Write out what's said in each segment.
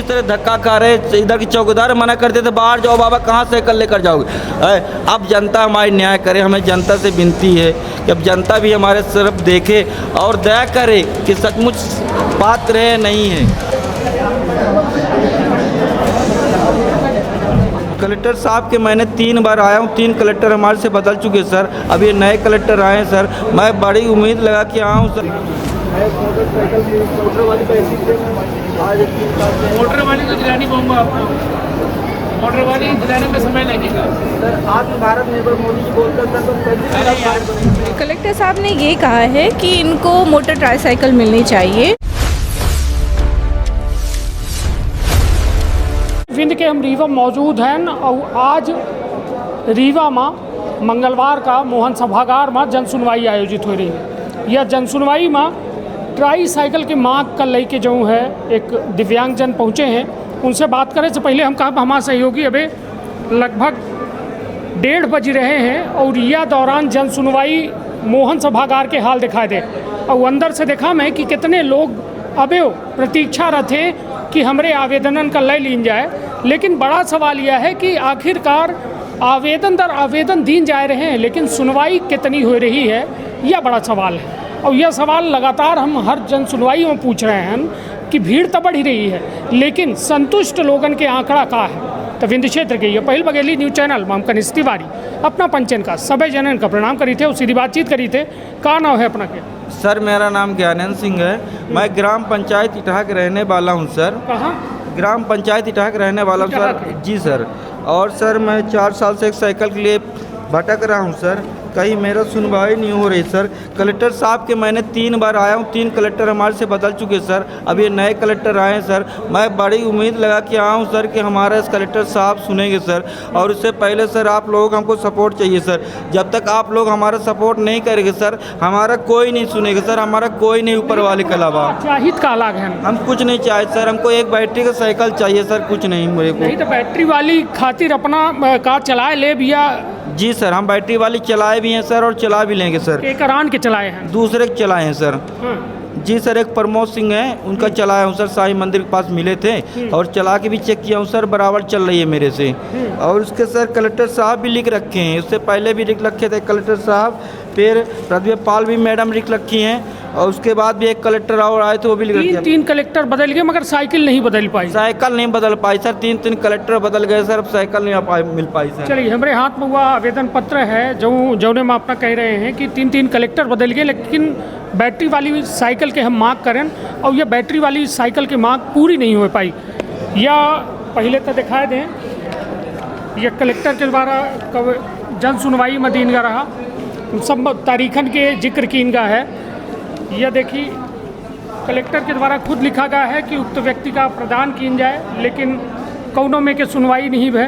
किस तरह धक्का खा रहे, इधर के चौकीदार मना करते थे बाहर जाओ बाबा, कहाँ साइकिल लेकर जाओगे। अब जनता हमारी न्याय करे, हमें जनता से विनती है कि अब जनता भी हमारे तरफ देखे और दया करे कि सचमुच पात्र है नहीं है। कलेक्टर साहब के मैंने 3 बार आया हूँ, 3 कलेक्टर हमारे से बदल चुके सर। अब ये नए कलेक्टर आए हैं सर, मैं बड़ी उम्मीद लगा के आया हूँ सर। मोटर वाली तो दिलानी पाऊंगा आपको, मोटर वाली दिलाने में समय लगेगा सर। आत्मनिर्भर मोदी जी बोलते हैं। कलेक्टर साहब ने ये कहा है कि इनको मोटर ट्राईसाइकिल मिलनी चाहिए। विंद के हम रीवा मौजूद हैं और आज रीवा में मंगलवार का मोहन सभागार में जन सुनवाई आयोजित हो रही है। यह जन सुनवाई में ट्राई साइकिल की मांग कर लेके जो है एक दिव्यांगजन पहुँचे हैं। उनसे बात करने से पहले हम कहा हमारे सहयोगी अभी लगभग 1:30 बज रहे हैं और यह दौरान जन सुनवाई मोहन सभागार के हाल दिखाई दे और अंदर से देखा मैं कि कितने लोग अबे प्रतीक्षारत थे कि हमारे आवेदन का लय लीन जाए। लेकिन बड़ा सवाल यह है कि आखिरकार आवेदन दर आवेदन दीन जा रहे हैं, लेकिन सुनवाई कितनी हो रही है, यह बड़ा सवाल है। और यह सवाल लगातार हम हर जन सुनवाई में पूछ रहे हैं कि भीड़ तो बढ़ ही रही है, लेकिन संतुष्ट लोगन के आंकड़ा का है। तो विंध्य क्षेत्र के ये पहिल बघेली न्यूज़ चैनल में कनिष्ठ तिवारी अपना पंचन का सभी जनन का प्रणाम करी थे और सीधी बातचीत करी थे। का नाम है अपना के? सर मेरा नाम ज्ञानेंद्र सिंह है, मैं ग्राम पंचायत इटाह के रहने वाला हूँ सर। कहाँ? ग्राम पंचायत इटाह के रहने वाला हूँ सर। जी सर। और सर मैं 4 साल से एक साइकिल के लिए भटक रहा हूँ सर, कहीं मेरा सुनवाई नहीं हो रही सर। कलेक्टर साहब के मैंने 3 बार आया हूँ, 3 कलेक्टर हमारे से बदल चुके सर। अब ये नए कलेक्टर आए हैं सर, मैं बड़ी उम्मीद लगा के आया हूँ सर कि हमारा इस कलेक्टर साहब सुनेंगे सर। और उससे पहले सर आप लोग हमको सपोर्ट चाहिए सर। जब तक आप लोग हमारा सपोर्ट नहीं करेंगे सर, हमारा कोई नहीं सुनेगा सर, हमारा कोई नहीं ऊपर वाले के अलावा। चाहिए का अलग है, हम कुछ नहीं चाहे सर, हमको एक बैटरी का साइकिल चाहिए सर, कुछ नहीं मेरे को। नहीं तो बैटरी वाली खातिर अपना कार चलाए ले भैया। जी सर, हम बैटरी वाली चलाए भी हैं सर और चला भी लेंगे सर। करान के चलाए हैं? दूसरे के चलाए हैं सर। हाँ। जी सर, एक प्रमोद सिंह है, उनका चलाया हूँ सर, साई मंदिर के पास मिले थे और चला के भी चेक किया हूँ सर, बराबर चल रही है मेरे से। और उसके सर कलेक्टर साहब भी लिख रखे हैं, उससे पहले भी लिख रखे थे कलेक्टर साहब, फिर प्रतिभा पाल भी मैडम लिख रखी हैं और उसके बाद भी एक कलेक्टर और आए थे वो भी लिख रखे। 3 कलेक्टर बदल गए मगर साइकिल नहीं बदल पाई। साइकिल नहीं बदल पाई सर, 3 कलेक्टर बदल गए सर, अब साइकिल नहीं मिल पाई सर। चलिए हमारे हाथ में हुआ आवेदन पत्र है जौने में अपना कह रहे हैं कि 3 कलेक्टर बदल गए, लेकिन बैटरी वाली साइकिल के हम मांग करें और यह बैटरी वाली साइकिल की मांग पूरी नहीं हो पाई। या पहले तो दिखाए दें, यह कलेक्टर के द्वारा जन सुनवाई में दीन रहा, सब तारीखन के जिक्र की इनका है। यह देखिए कलेक्टर के द्वारा खुद लिखा गया है कि उक्त व्यक्ति का प्रदान की जाए, लेकिन कौनों में के सुनवाई नहीं है।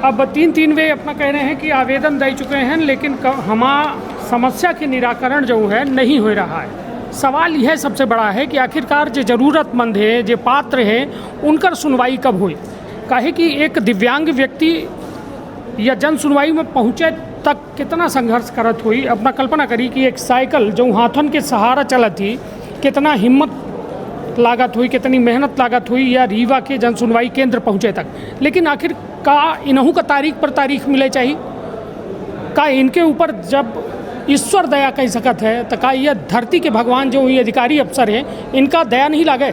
अब 3 वे अपना कह रहे हैं कि आवेदन दे चुके हैं, लेकिन हमारा समस्या के निराकरण जो है नहीं हो रहा है। सवाल यह सबसे बड़ा है कि आखिरकार जो ज़रूरतमंद है, जो पात्र है, उनकर सुनवाई कब हुई। काहे कि एक दिव्यांग व्यक्ति या जन सुनवाई में पहुँचे तक कितना संघर्ष करत हुई। अपना कल्पना करी कि एक साइकिल जो हाथन के सहारा चलत थी, कितना हिम्मत लागत हुई, कितनी मेहनत लागत हुई या रीवा के जन सुनवाई केंद्र पहुँचे तक। लेकिन आखिर का इन्हों का तारीख पर तारीख मिले चाहिए का इनके ऊपर जब ईश्वर दया कह सकत है तो का यह धरती के भगवान जो ये अधिकारी अफसर हैं इनका दया नहीं लागे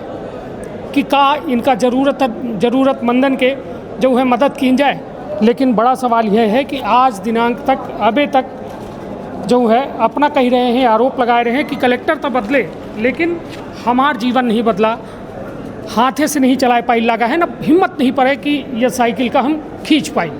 कि का इनका ज़रूरतमंदन के जो है मदद की जाए। लेकिन बड़ा सवाल यह है कि आज दिनांक तक अभी तक जो है अपना कह रहे हैं, आरोप लगा रहे हैं कि कलेक्टर तो बदले लेकिन हमार जीवन नहीं बदला, हाथे से नहीं चला पाई, लगा है ना हिम्मत नहीं पड़े कि यह साइकिल का हम खींच पाई।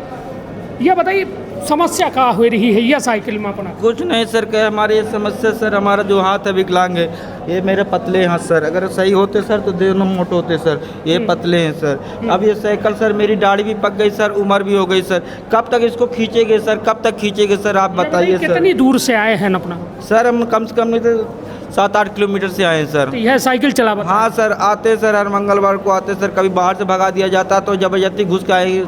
यह बताइए समस्या क्या हो रही है यह साइकिल में अपना? कुछ नहीं सर, क्या हमारी ये समस्या सर, हमारा जो हाथ है विकलांग है, ये मेरे पतले हाथ सर, अगर सही होते सर तो दोनों मोटे होते सर, ये पतले हैं सर। अब ये साइकिल सर मेरी दाढ़ी भी पक गई सर, उम्र भी हो गई सर, कब तक इसको खींचेंगे सर, कब तक खींचेंगे सर, आप बताइए सर। कितनी दूर से आए हैं अपना? सर हम कम से कम नहीं तो 7-8 किलोमीटर से आए हैं सर। तो यह साइकिल चला? हाँ सर, आते सर, हर मंगलवार को आते सर, कभी बाहर से भगा दिया जाता तो जबरदस्ती घुस के आए।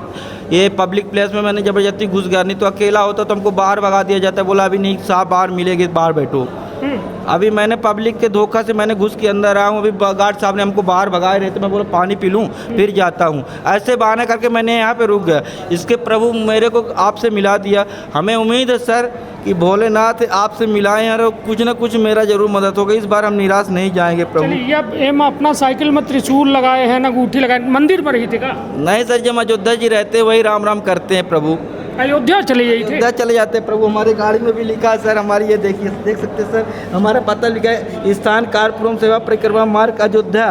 ये पब्लिक प्लेस में मैंने जबरदस्ती घुस गया, नहीं तो अकेला होता तो हमको बाहर भगा दिया जाता, बोला अभी नहीं साहब बाहर मिलेगी, बाहर बैठो। अभी मैंने पब्लिक के धोखा से मैंने घुस के अंदर आया हूँ। अभी गार्ड साहब ने हमको बाहर भगाए रहे थे, मैं बोला पानी पी लूँ फिर जाता हूँ। ऐसे बहाना करके मैंने यहाँ पे रुक गया। इसके प्रभु मेरे को आपसे मिला दिया। हमें उम्मीद है सर कि भोलेनाथ आपसे मिलाएं और कुछ ना कुछ मेरा जरूर मदद होगा। इस बार हम निराश नहीं जाएंगे प्रभु। चलिए, अब एम अपना साइकिल में त्रिशूल लगाए हैं, ना अंगूठी लगाए, मंदिर में रही थी का? नहीं सर, जब अयोध्या जी रहते हैं वही राम राम करते हैं प्रभु। अयोध्या चले गई थे? अयोध्या चले जाते हैं प्रभु। हमारी गाड़ी में भी लिखा है सर, हमारी ये देखिए, देख सकते हैं सर, हमारा पता लिखा है स्थान कारपुरम सेवा परिक्रमा मार्ग अयोध्या,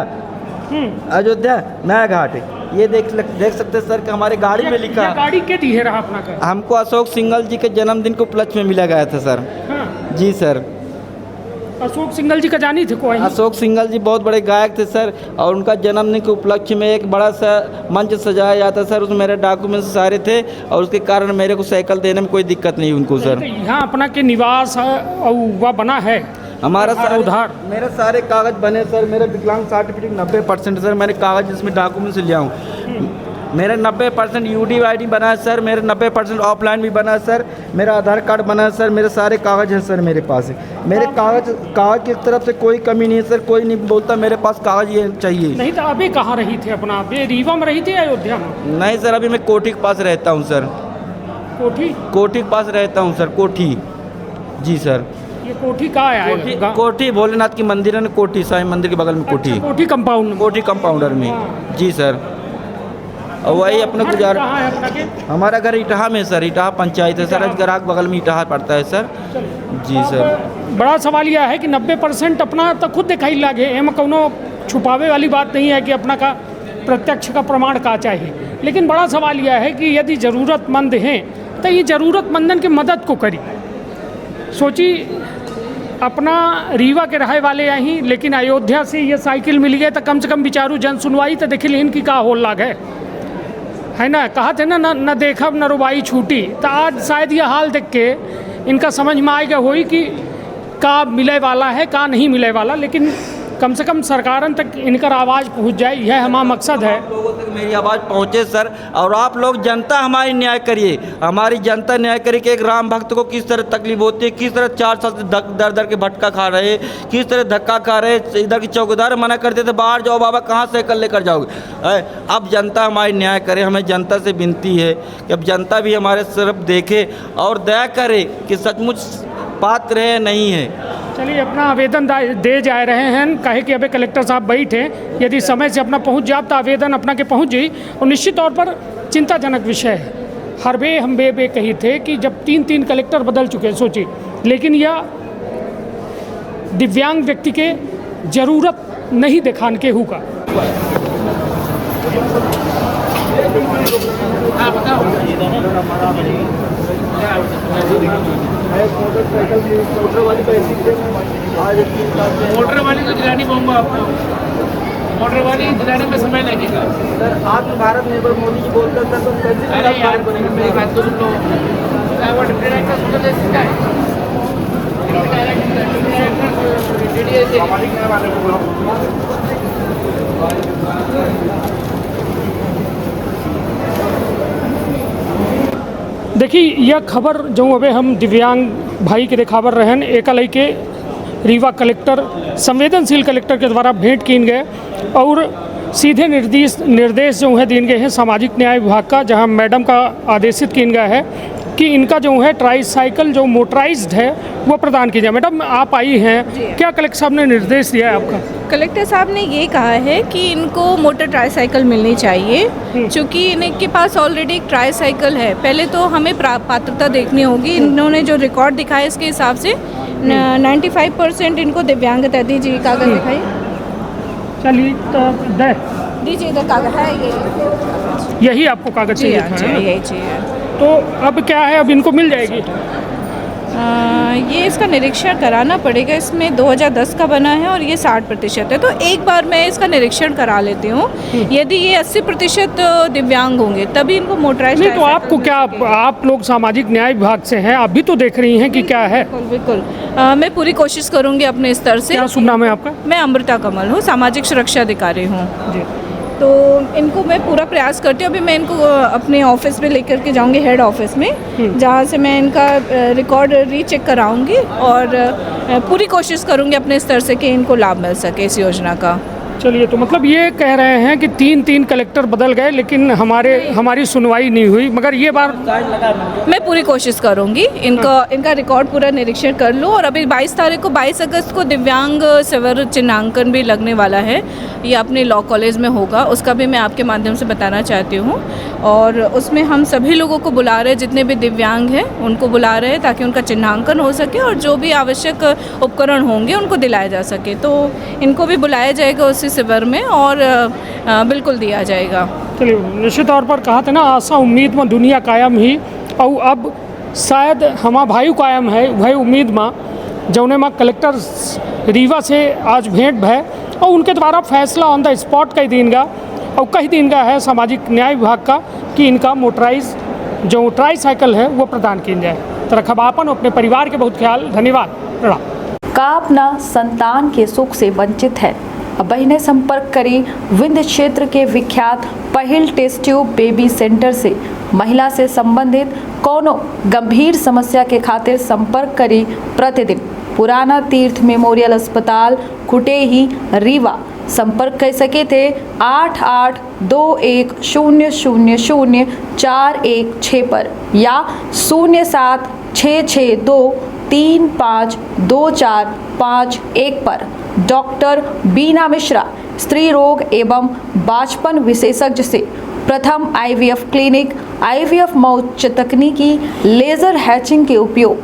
अयोध्या नया घाट है। ये देख सकते हैं सर कि हमारे गाड़ी में लिखा है। गाड़ी के दी है रहा अपना का? हमको अशोक सिंघल जी के जन्मदिन को उपलक्ष्य में मिला गया था सर। हाँ। जी सर। अशोक सिंघल जी का जानी थे कोई? अशोक सिंघल जी बहुत बड़े गायक थे सर, और उनका जन्मदिन के उपलक्ष्य में एक बड़ा सा मंच सजाया जाता सर। उसमें मेरे डॉक्यूमेंट्स सारे थे और उसके कारण मेरे को साइकिल देने में कोई दिक्कत नहीं उनको सर। यहाँ अपना के निवास और वह बना है हमारा सारा उधार? मेरे सारे कागज बने सर। मेरा विकलांग सर्टिफिकेट 90% सर। मैंने कागज इसमें डॉक्यूमेंट्स ले आऊँ। मेरा 90% UDID बना है सर। मेरे 90% ऑफलाइन भी बना है सर। मेरा आधार कार्ड बना है सर। मेरे सारे कागज हैं सर मेरे पास। मेरे कागज की तरफ से कोई कमी नहीं है सर। कोई नहीं बोलता मेरे पास कागज ये चाहिए। नहीं तो अभी कहाँ रही थी अपना? अभी रीवा में रही थी या अयोध्या में? नहीं सर, अभी मैं कोठी के पास रहता हूँ सर। कोठी के पास रहता हूँ सर। कोठी। जी सर। ये कोठी कहाँ है? कोठी भोलेनाथ की मंदिर है ना, कोठी साईं मंदिर के बगल में कोठी। अच्छा, कोठी कंपाउंड? कोठी कंपाउंडर में। हाँ। जी सर। और वही अपना गुजारा। कहाँ है अपना के? हमारा घर इटाहा में सर। इटाहा पंचायत है सर। ग्राहक बगल में इटाहा पड़ता है सर। जी सर। बड़ा सवाल यह है कि 90% अपना तो खुद दिखाई लागे, एम कोनो छुपावे वाली बात नहीं है कि अपना का प्रत्यक्ष का प्रमाण का चाहिए। लेकिन बड़ा सवाल यह है कि यदि ज़रूरतमंद हैं तो ये ज़रूरतमंदन की मदद को करी। सोची अपना रीवा के रहे वाले यहीं, लेकिन अयोध्या से ये साइकिल मिल गए तो कम से कम विचारू जन सुनवाई तो देखिए इनकी का होल लाग है ना। कहा थे ना, न देखब न रुबाई छूटी। तो आज शायद ये हाल देख के इनका समझ में आएगा होई कि का मिले वाला है का नहीं मिले वाला। लेकिन कम से कम सरकारन तक इनका आवाज़ पहुंच जाए, यह हमारा मकसद है। आप लोगों तक मेरी आवाज़ पहुंचे सर, और आप लोग जनता हमारी न्याय करिए। हमारी जनता न्याय करिए कि एक राम भक्त को किस तरह तकलीफ होती है, किस तरह 4 साल से दर दर के भटका खा रहे, किस तरह धक्का खा रहे। इधर की चौकीदार मना करते थे बाहर जाओ बाबा, कहाँ साइकिल लेकर जाओगे। अब जनता हमारी न्याय करे। हमें जनता से विनती है कि अब जनता भी हमारे तरफ देखे और दया करे कि सचमुच पात्र है नहीं है। चलिए, अपना आवेदन दे जा रहे हैं। कहे कि अभी कलेक्टर साहब बैठे, यदि समय से अपना पहुंच जाए तो आवेदन अपना के पहुंच जाई। और निश्चित तौर पर चिंताजनक विषय है। हर बे हम बे कही थे कि जब 3 कलेक्टर बदल चुके हैं, सोचिए। लेकिन यह दिव्यांग व्यक्ति के जरूरत नहीं दिखान के होगा। मोटर वाली तो दिलानी पाऊंगा आपको। मोटर वाली दिलाने में समय लगेगा सर। आत्मभारत निर्भर मोदी जी बोलते हैं तो कैसे? अरे यार मेरी बात तो सुन लो। देखिए, यह खबर जो अबे हम दिव्यांग भाई के देखावर रहन एकल के रीवा कलेक्टर संवेदनशील कलेक्टर के द्वारा भेंट किन गए और सीधे निर्देश जो है दिए गए हैं सामाजिक न्याय विभाग का, जहां मैडम का आदेशित किन गया है कि इनका जो है ट्राईसाइकिल जो मोटराइज्ड है वो प्रदान की जाए। मैडम आप आई हैं, क्या कलेक्टर साहब ने निर्देश दिया है आपका? कलेक्टर साहब ने ये कहा है कि इनको मोटर ट्राईसाइकिल मिलनी चाहिए, क्योंकि इनके पास ऑलरेडी एक ट्राईसाइकिल है। पहले तो हमें पात्रता देखनी होगी। इन्होंने जो रिकॉर्ड दिखाया इसके हिसाब से 95% इनको दिव्यांगता। दीजिए कागज़ दिखाइए। चलिए दीजिए, इधर कागज़ है ये। यही आपको कागज़ चाहिए था? यही चाहिए। तो अब क्या है, अब इनको मिल जाएगी? ये इसका निरीक्षण कराना पड़ेगा। इसमें 2010 का बना है और ये 60% है। तो एक बार मैं इसका निरीक्षण करा लेती हूँ। यदि ये 80% दिव्यांग होंगे तभी इनको मोटराइज्ड। नहीं तो आपको क्या, आप लोग सामाजिक न्याय विभाग से हैं, आप भी तो देख रही हैं कि क्या है। बिल्कुल मैं पूरी कोशिश करूँगी अपने स्तर से। क्या शुभ नाम है आपका? मैं अमृता कमल हूँ, सामाजिक सुरक्षा अधिकारी हूँ जी। तो इनको मैं पूरा प्रयास करती हूँ। अभी मैं इनको अपने ऑफिस में लेकर के जाऊँगी, हेड ऑफिस में, जहाँ से मैं इनका रिकॉर्ड रीचेक कराऊँगी और पूरी कोशिश करूँगी अपने स्तर से कि इनको लाभ मिल सके इस योजना का। चलिए, तो मतलब ये कह रहे हैं कि 3 कलेक्टर बदल गए लेकिन हमारी सुनवाई नहीं हुई, मगर ये बार मैं पूरी कोशिश करूंगी इनका रिकॉर्ड पूरा निरीक्षण कर लूँ। और अभी 22 अगस्त को दिव्यांग सवर चिन्हांकन भी लगने वाला है, ये अपने लॉ कॉलेज में होगा, उसका भी मैं आपके माध्यम से बताना चाहती हूँ। और उसमें हम सभी लोगों को बुला रहे हैं, जितने भी दिव्यांग हैं उनको बुला रहे हैं ताकि उनका चिन्हांकन हो सके और जो भी आवश्यक उपकरण होंगे उनको दिलाया जा सके। तो इनको भी बुलाया जाएगा उसी शिविर में और बिल्कुल दिया जाएगा। चलिए, निश्चित तौर पर कहा था ना, आशा उम्मीद में दुनिया कायम ही, और अब शायद हमारा भाई कायम है वही उम्मीद में, जौने में कलेक्टर रीवा से आज भेंट भय और उनके द्वारा फैसला ऑन द स्पॉट कई दिन का और कई दिन का है सामाजिक न्याय विभाग का कि इनका मोटराइज जो ट्राईसाइकिल है वो प्रदान की जाए। तो रखब आपन अपने परिवार के बहुत ख्याल। धन्यवाद। प्रणाम। का अपना संतान के सुख से वंचित है, अब ने संपर्क करी विंध्य क्षेत्र के विख्यात पहिल टेस्ट ट्यूब बेबी सेंटर से। महिला से संबंधित कोनो गंभीर समस्या के खातिर संपर्क करी प्रतिदिन पुराना तीर्थ मेमोरियल अस्पताल कुटेही रीवा। संपर्क कर सके थे 8821000416 पर या 076623524551 पर। डॉक्टर बीना मिश्रा, स्त्री रोग एवं बांझपन विशेषज्ञ से प्रथम IVF क्लिनिक, IVF मौत तकनीकी, लेजर हैचिंग के उपयोग,